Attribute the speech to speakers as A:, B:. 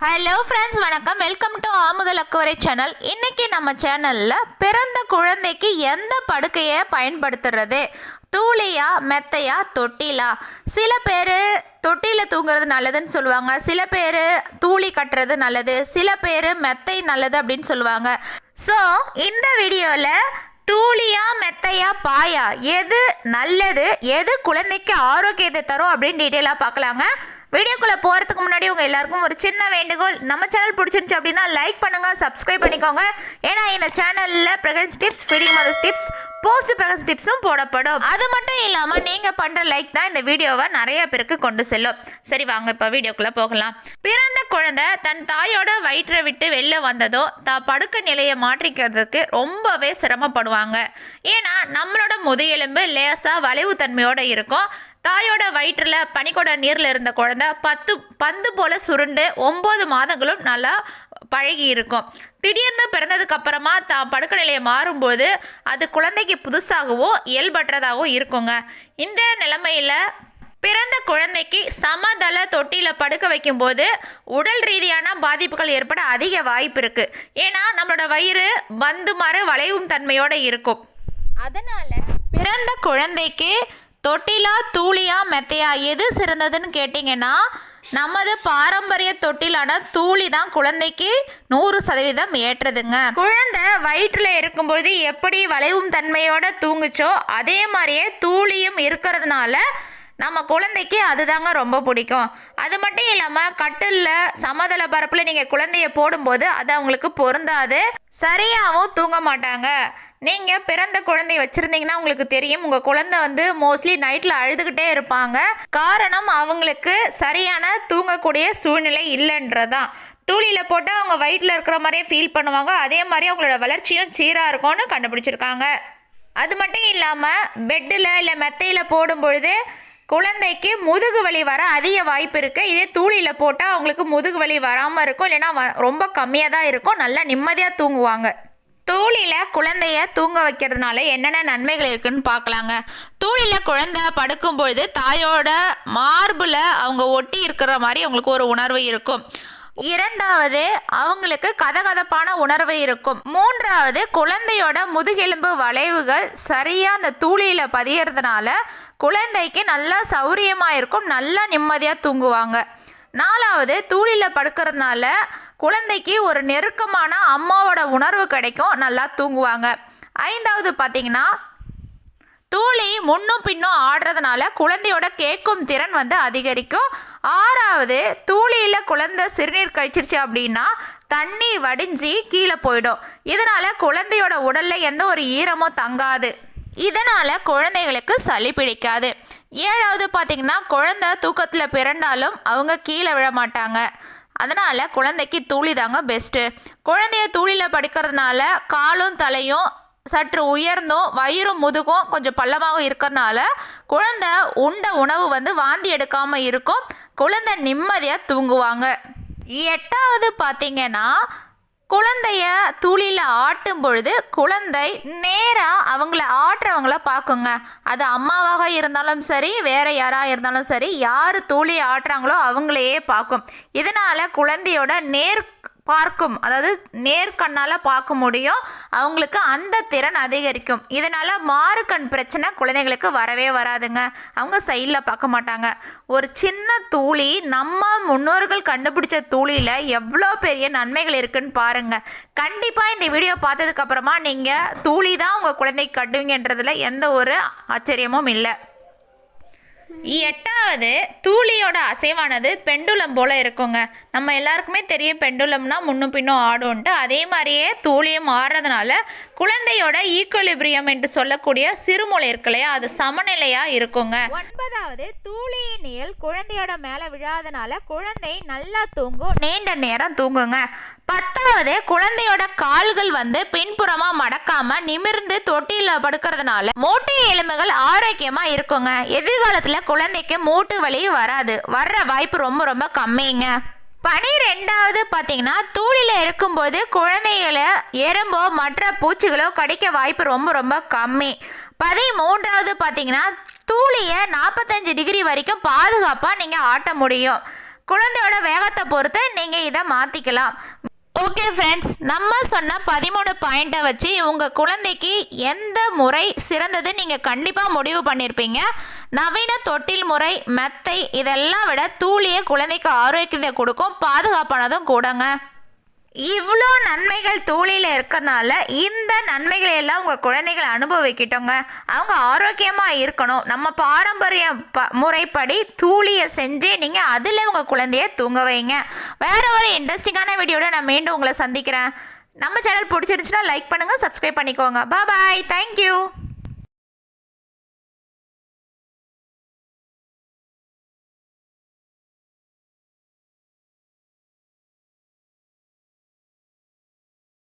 A: Hello friends, வணக்கம். Welcome to ஆமுதல் அக்குவரை சேனல். இன்றைக்கி நம்ம சேனலில் பிறந்த குழந்தைக்கு எந்த படுக்கையை பயன்படுத்துறது, தூளியா மெத்தையா தொட்டிலா? சில பேர் தொட்டியில் தூங்குறது நல்லதுன்னு சொல்லுவாங்க, சில பேர் தூளி கட்டுறது நல்லது, சில பேர் மெத்தை நல்லது அப்படின்னு சொல்லுவாங்க. ஸோ இந்த வீடியோவில் தூளியா மெத்தையா பாயா எது நல்லது, எது குழந்தைக்கு ஆரோக்கியத்தை தரும் அப்படின்னு டீட்டெயிலாக பார்க்கலாங்க. வீடியோக்குள்ளே போகிறதுக்கு முன்னாடி உங்கள் எல்லாருக்கும் ஒரு சின்ன வேண்டுகோள், நம்ம சேனல் பிடிச்சிருந்துச்சு அப்படின்னா லைக் பண்ணுங்கள், சப்ஸ்கிரைப் பண்ணிக்கோங்க. ஏன்னா இந்த சேனலில் pregnancy tips, feeding mothers tips, post pregnancy டிப்ஸும் போடப்படும். அது மட்டும் இல்லாமல் நீங்கள் பண்ணுற லைக் தான் இந்த வீடியோவை நிறைய பேருக்கு கொண்டு செல்லும். சரி, வாங்க இப்போ வீடியோக்குள்ளே போகலாம். பிறந்த குழந்தை தன் தாயோட வயிற்றை விட்டு வெளில வந்ததோ படுக்க நிலையை மாற்றிக்கிறதுக்கு ரொம்பவே சிரமப்படுவாங்க. ஏன்னா நம்மளோட முதுகெலும்பு லேசாக வளைவு தன்மையோடு இருக்கும். தாயோட வயிற்றில் PaniKuda நீரில் இருந்த குழந்தை பந்து போல் சுருண்டு 9 மாதங்களும் நல்லா பழகி இருக்கும். திடீர்னு பிறந்ததுக்கு அப்புறமா படுக்க நிலையை மாறும்போது அது குழந்தைக்கு புதுசாகவும் இயல்பற்றதாகவும் இருக்குங்க. இந்த நிலைமையில் பிறந்த குழந்தைக்கு சமதள தொட்டியில் படுக்க வைக்கும்போது உடல் ரீதியான பாதிப்புகள் ஏற்பட அதிக வாய்ப்பு இருக்குது. ஏன்னா நம்மளோட வயிறு பந்து மாதிரி வளைவும் தன்மையோடு இருக்கும். அதனால் பிறந்த குழந்தைக்கு தொட்டிலா தூளியா மெத்தையா எது சிறந்ததுன்னு கேட்டிங்கன்னா, நமது பாரம்பரிய தொட்டிலான தூளி தான் குழந்தைக்கு 100% ஏற்றதுங்க. குழந்தை வயிற்றில் இருக்கும்பொழுது எப்படி வளைவும் தன்மையோட தூங்குச்சோ அதே மாதிரியே தூளியும் இருக்கிறதுனால நம்ம குழந்தைக்கு அதுதாங்க ரொம்ப பிடிக்கும். அது மட்டும் இல்லாமல் கட்டிலில் சமதள பரப்பில் நீங்கள் குழந்தைய போடும்போது அது அவங்களுக்கு பொருந்தாது, சரியாகவும் தூங்க மாட்டாங்க. நீங்கள் பிறந்த குழந்தை வச்சுருந்தீங்கன்னா உங்களுக்கு தெரியும், உங்கள் குழந்தை மோஸ்ட்லி நைட்டில் அழுதுகிட்டே இருப்பாங்க. காரணம் அவங்களுக்கு சரியான தூங்கக்கூடிய சூழ்நிலை இல்லைன்றதான். தூளியில் போட்டால் அவங்க வயிற்றில் இருக்கிற மாதிரியே ஃபீல் பண்ணுவாங்க, அதே மாதிரி அவங்களோட வளர்ச்சியும் சீராக இருக்கும்னு கண்டுபிடிச்சிருக்காங்க. அது மட்டும் இல்லாமல் பெட்டில் இல்லை மெத்தையில் போடும்பொழுது குழந்தைக்கு முதுகு வலி வர அதிக வாய்ப்பு இருக்குது. இதே தூளியில் போட்டால் அவங்களுக்கு முதுகு வலி வராமல் இருக்கும், இல்லைன்னா ரொம்ப கம்மியாக தான் இருக்கும், நல்லா நிம்மதியாக தூங்குவாங்க. தூளியில் குழந்தைய தூங்க வைக்கிறதுனால என்னென்ன நன்மைகள் இருக்குன்னு பார்க்கலாங்க. தூளியில் குழந்தை படுக்கும்பொழுது தாயோட மார்பில் அவங்க ஒட்டி இருக்கிற மாதிரி அவங்களுக்கு ஒரு உணர்வு இருக்கும். இரண்டாவது, அவங்களுக்கு கதகதப்பான உணர்வு இருக்கும். மூன்றாவது, குழந்தையோட முதுகெலும்பு வளைவுகள் சரியாக அந்த தூளியில் பதியறதுனால குழந்தைக்கு நல்லா சௌரியமாக இருக்கும், நல்லா நிம்மதியாக தூங்குவாங்க. நாலாவது, தூளியில் படுக்கிறதுனால குழந்தைக்கு ஒரு நெருக்கமான அம்மாவோட உணர்வு கிடைக்கும், நல்லா தூங்குவாங்க. ஐந்தாவது பார்த்திங்கன்னா, தூளி முன்னும் பின்னும் ஆடுறதுனால குழந்தையோட கேட்கும் திறன் அதிகரிக்கும். ஆறாவது, தூளியில் குழந்தை சிறுநீர் கழிச்சிருச்சு அப்படின்னா தண்ணி வடிஞ்சு கீழே போயிடும். இதனால் குழந்தையோட உடலில் எந்த ஒரு ஈரமும் தங்காது, இதனால் குழந்தைகளுக்கு சளி பிடிக்காது. ஏழாவது பார்த்திங்கன்னா, குழந்தை தூக்கத்தில் பிறண்டாலும் அவங்க கீழே விழ மாட்டாங்க. அதனால் குழந்தைக்கு தூளி தாங்க பெஸ்ட்டு. குழந்தைய தூளியில் படுக்கிறதுனால காலும் தலையும் சற்று உயர்ந்தும் வயிறும் முதுகும் கொஞ்சம் பள்ளமாகவும் இருக்கிறதுனால குழந்தை உண்ட உணவு வாந்தி எடுக்காமல் இருக்கும், குழந்தை நிம்மதியாக தூங்குவாங்க. எட்டாவது பார்த்திங்கன்னா, குழந்தைய தூளியில் ஆட்டும் பொழுது குழந்தை நேராக அவங்கள ஆட்டுறவங்கள பார்க்குங்க. அது அம்மாவாக இருந்தாலும் சரி, வேறு யாராக இருந்தாலும் சரி, யார் தூளியை ஆட்டுறாங்களோ அவங்களையே பார்க்கும். இதனால் குழந்தையோட பார்க்கும், அதாவது நேர்கண்ணால் பார்க்க முடியும், அவங்களுக்கு அந்த திறன் அதிகரிக்கும். இதனால் மாறுக்கண் பிரச்சனை குழந்தைங்களுக்கு வரவே வராதுங்க. அவங்க சைடில் பார்க்க மாட்டாங்க. ஒரு சின்ன தூளி, நம்ம முன்னோர்கள் கண்டுபிடிச்ச தூளியில் எவ்வளோ பெரிய நன்மைகள் இருக்குன்னு பாருங்கள். கண்டிப்பாக இந்த வீடியோ பார்த்ததுக்கப்புறமா நீங்கள் தூளி தான் உங்கள் குழந்தைக்கு கட்டுவீங்கன்றதுல எந்த ஒரு ஆச்சரியமும் இல்லை. எட்டாவது, தூளியோட அசைவானது பெண்டுலம் போல் இருக்குங்க. நம்ம எல்லாருக்குமே தெரியும் பெண்டுலம்னா முன்னும் பின்னும் ஆடும்ன்ட்டு. அதே மாதிரியே தூளியும் ஆடுறதுனால குழந்தையோட ஈக்குவலிபிரியம் என்று சொல்லக்கூடிய சிறுமூளை இருக்கு இல்லையா, அது சமநிலையாக இருக்குங்க. ஒன்பதாவது, தூளியின் நீள் குழந்தையோட மேலே விழாதனால குழந்தை நல்லா தூங்கும், நீண்ட நேரம் தூங்குங்க. பத்தாவது, குழந்தையோட கால்கள் பின்புறமாக மடக்காமல் நிமிர்ந்து தொட்டியில் படுக்கிறதுனால மூட்டு எலும்புகள் ஆரோக்கியமாக இருக்குங்க. எதிர்காலத்தில் குழந்தைக்கு மூட்டு வலி வராது, வர்ற வாய்ப்பு ரொம்ப ரொம்ப கம்மிங்க. 12வது பார்த்திங்கன்னா, தூளியில் இருக்கும்போது குழந்தைகளை எறும்போ மற்ற பூச்சிகளோ கடிக்க வாய்ப்பு ரொம்ப ரொம்ப கம்மி. 13வது பார்த்திங்கன்னா, தூளியை 45 டிகிரி வரைக்கும் பாதுகாப்பாக நீங்கள் ஆட்ட முடியும். குழந்தையோட வேகத்தை பொறுத்து நீங்கள் இதை மாற்றிக்கலாம். ஓகே ஃப்ரெண்ட்ஸ், நம்ம சொன்ன 13 பாயிண்ட்டை வச்சு உங்கள் குழந்தைக்கு எந்த முறை சிறந்தது நீங்கள் கண்டிப்பாக முடிவு பண்ணியிருப்பீங்க. நவீன தொட்டில் முறை, மெத்தை இதெல்லாம் விட தூளியே குழந்தைக்கு ஆரோக்கியத்தை கொடுக்கும், பாதுகாப்பானதும் கூடங்க. இவ்வளோ நன்மைகள் தூளியில் இருக்கிறனால இந்த நன்மைகளை எல்லாம் உங்கள் குழந்தைகளை அனுபவிக்கிட்டோங்க. அவங்க ஆரோக்கியமாக இருக்கணும். நம்ம பாரம்பரிய முறைப்படி தூளியை செஞ்சு நீங்கள் அதில் உங்கள் குழந்தைய தூங்க வைங்க. வேறு ஒரு இன்ட்ரெஸ்டிங்கான வீடியோட நான் மீண்டும் உங்களை சந்திக்கிறேன். நம்ம சேனல் பிடிச்சிருந்துச்சுன்னா லைக் பண்ணுங்கள், சப்ஸ்கிரைப் பண்ணிக்கோங்க. பாய், தேங்க்யூ.